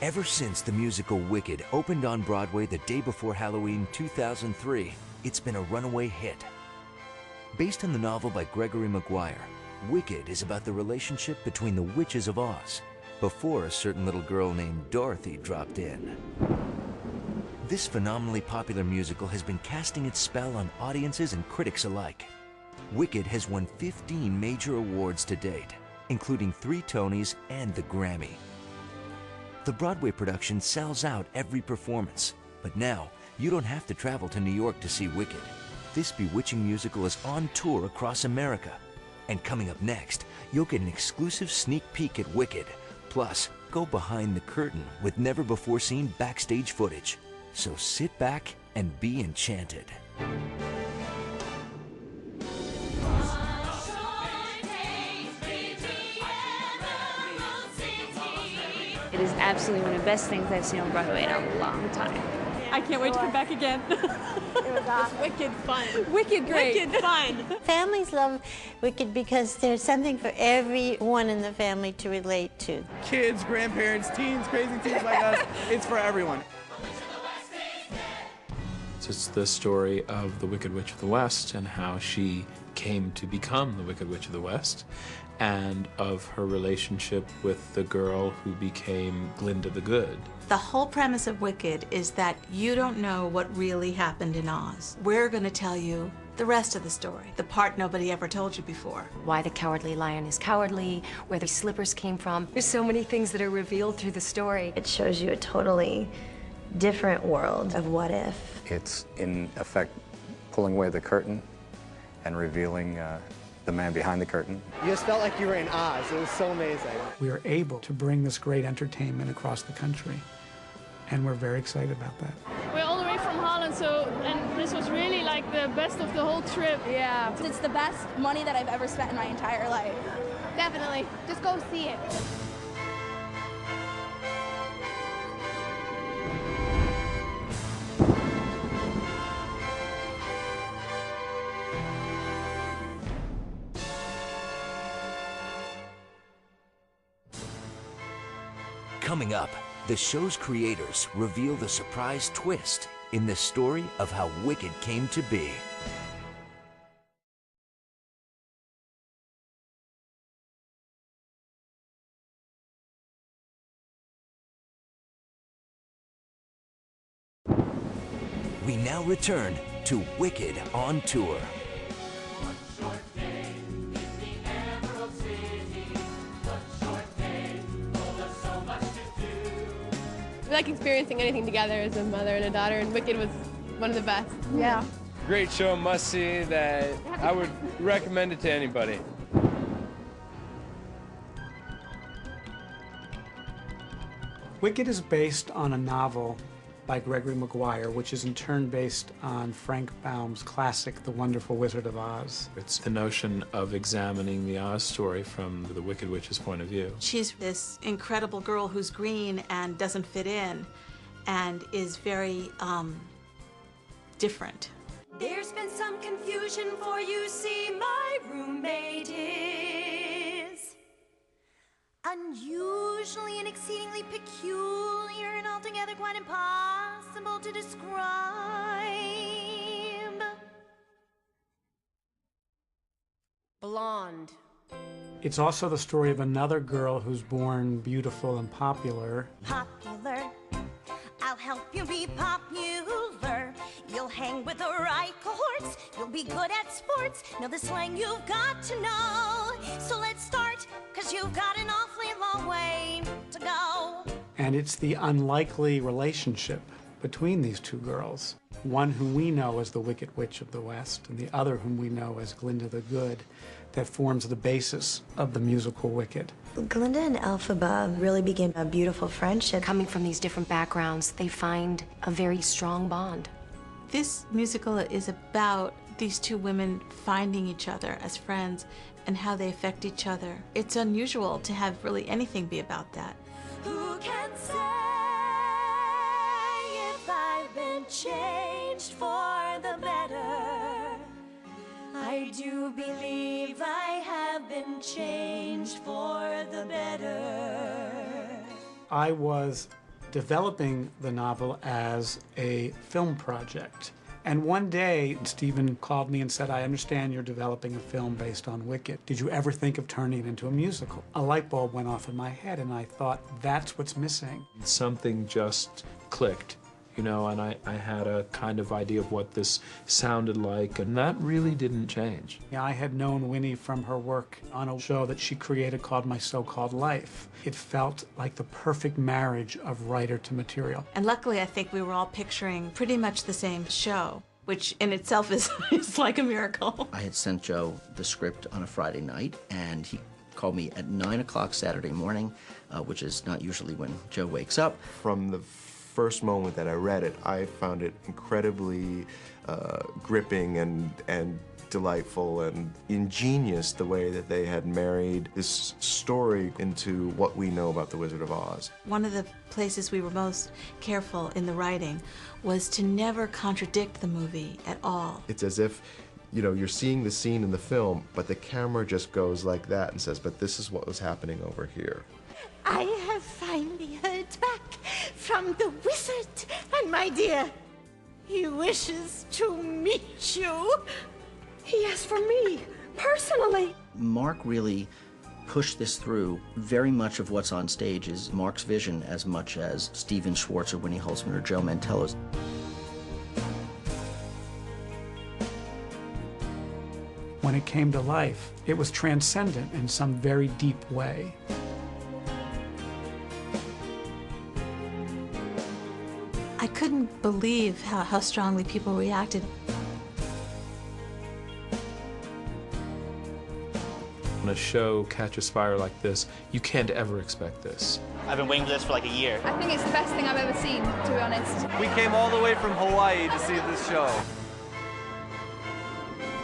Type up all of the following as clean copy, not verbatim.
Ever since the musical Wicked opened on Broadway the day before Halloween 2003, it's been a runaway hit. Based on the novel by Gregory Maguire, Wicked is about the relationship between the witches of Oz, before a certain little girl named Dorothy dropped in. This phenomenally popular musical has been casting its spell on audiences and critics alike. Wicked has won 15 major awards to date, including 3 Tonys and the Grammy. The Broadway production sells out every performance, but now you don't have to travel to New York to see Wicked. This bewitching musical is on tour across America. And coming up next, you'll get an exclusive sneak peek at Wicked. Plus, go behind the curtain with never-before-seen backstage footage. So sit back and be enchanted. It is absolutely one of the best things I've seen on Broadway in a long time. I can't wait to come back again. It was awesome. It's wicked fun. Wicked great. Wicked fun. Families love Wicked because there's something for everyone in the family to relate to. Kids, grandparents, teens, crazy teens like us. It's for everyone. It's the story of the Wicked Witch of the West and how she came to become the Wicked Witch of the West, and of her relationship with the girl who became Glinda the Good. The whole premise of Wicked is that you don't know what really happened in Oz. We're going to tell you the rest of the story, the part nobody ever told you before. Why the Cowardly Lion is cowardly, where the slippers came from. There's so many things that are revealed through the story. It shows you a totally different world of what if. It's, in effect, pulling away the curtain and revealing the man behind the curtain. You just felt like you were in Oz. It was so amazing. We are able to bring this great entertainment across the country, and we're very excited about that. We're all the way from Holland, and this was really like the best of the whole trip. Yeah. It's the best money that I've ever spent in my entire life. Definitely. Just go see it. Coming up, the show's creators reveal the surprise twist in the story of how Wicked came to be. We now return to Wicked on Tour. We like experiencing anything together as a mother and a daughter, and Wicked was one of the best. Yeah. Great show, must-see, that I would recommend it to anybody. Wicked is based on a novel by Gregory Maguire, which is in turn based on Frank Baum's classic, The Wonderful Wizard of Oz. It's the notion of examining the Oz story from the Wicked Witch's point of view. She's this incredible girl who's green and doesn't fit in and is very, different. There's been some confusion, for you see my roommate is unusually and exceedingly peculiar and altogether quite impossible to describe. Blonde. It's also the story of another girl who's born beautiful and popular. Popular, I'll help you be popular. You'll hang with the right cohorts, you'll be good at sports, know the slang you've got to know. So let's start, 'cause you've got an awfully long way to go. And it's the unlikely relationship between these two girls. One whom we know as the Wicked Witch of the West, and the other whom we know as Glinda the Good, that forms the basis of the musical Wicked. Glinda and Elphaba really began a beautiful friendship. Coming from these different backgrounds, they find a very strong bond. This musical is about these two women finding each other as friends and how they affect each other. It's unusual to have really anything be about that. Who can say if I've been changed for the better? I do believe I have been changed for the better. I was developing the novel as a film project. And one day, Stephen called me and said, I understand you're developing a film based on Wicked. Did you ever think of turning it into a musical? A light bulb went off in my head, and I thought, that's what's missing. Something just clicked, you know, and I had a kind of idea of what this sounded like, and that really didn't change. Yeah, I had known Winnie from her work on a show that she created called My So-Called Life. It felt like the perfect marriage of writer to material. And luckily, I think we were all picturing pretty much the same show, which in itself is like a miracle. I had sent Joe the script on a Friday night, and he called me at 9 o'clock Saturday morning, which is not usually when Joe wakes up. From the first moment that I read it, I found it incredibly gripping and delightful and ingenious, the way that they had married this story into what we know about the Wizard of Oz. One of the places we were most careful in the writing was to never contradict the movie at all. It's as if, you know, you're seeing the scene in the film, but the camera just goes like that and says, but this is what was happening over here. I have finally heard back from the wizard, and my dear, he wishes to meet you. He asked for me, personally. Mark really pushed this through. Very much of what's on stage is Mark's vision as much as Stephen Schwartz or Winnie Holzman or Joe Mantello's. When it came to life, it was transcendent in some very deep way. I couldn't believe how strongly people reacted. When a show catches fire like this, you can't ever expect this. I've been waiting for this for like a year. I think it's the best thing I've ever seen, to be honest. We came all the way from Hawaii to see this show.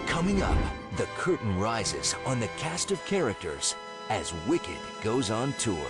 Coming up, the curtain rises on the cast of characters as Wicked goes on tour.